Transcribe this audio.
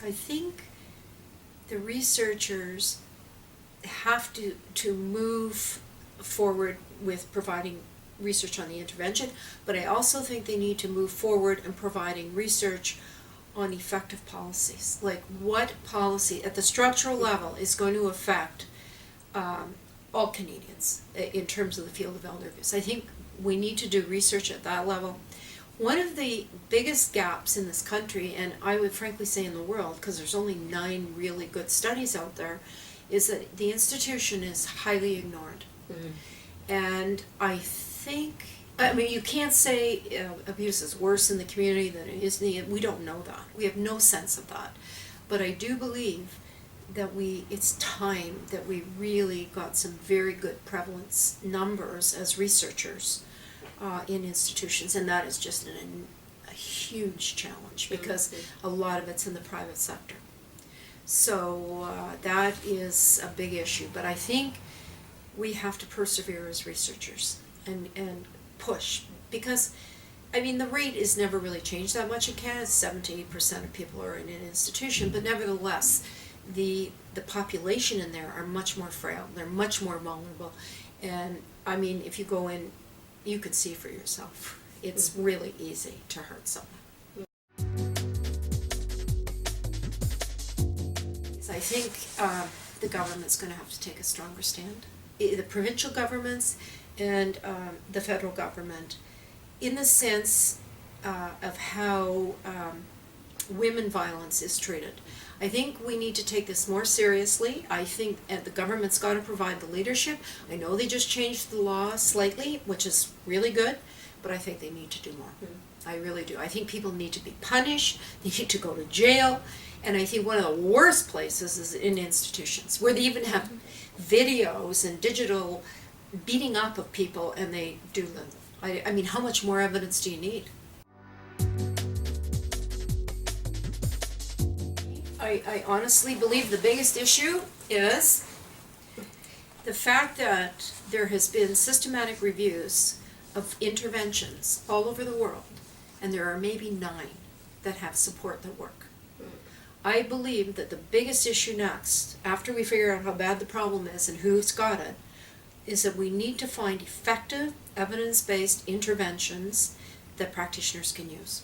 I think the researchers have to move forward with providing research on the intervention, but I also think they need to move forward in providing research on effective policies. Like what policy at the structural level is going to affect all Canadians in terms of the field of elder abuse. I think we need to do research at that level. One of the biggest gaps in this country, and I would frankly say in the world, because there's only 9 really good studies out there, is that the institution is highly ignored. Mm-hmm. And I think, I mean, you can't say abuse is worse in the community than it is in the, we don't know that. We have no sense of that. But I do believe that it's time that we really got some very good prevalence numbers as researchers in institutions, and that is just a huge challenge because a lot of it's in the private sector. So that is a big issue, but I think we have to persevere as researchers and push, because I mean the rate is never really changed that much in Canada. 7 to 8% of people are in an institution, but nevertheless the population in there are much more frail, they're much more vulnerable, and I mean if you go in you could see for yourself. It's really easy to hurt someone. I think the government's going to have to take a stronger stand. The provincial governments and the federal government, in the sense of how women violence is treated. I think we need to take this more seriously. I think the government's got to provide the leadership. I know they just changed the law slightly, which is really good, but I think they need to do more. I really do. I think people need to be punished, they need to go to jail, and I think one of the worst places is in institutions, where they even have videos and digital beating up of people, and they do them. I mean, how much more evidence do you need? I honestly believe the biggest issue is the fact that there has been systematic reviews of interventions all over the world, and there are maybe 9 that have support that work. I believe that the biggest issue next, after we figure out how bad the problem is and who's got it, is that we need to find effective, evidence-based interventions that practitioners can use.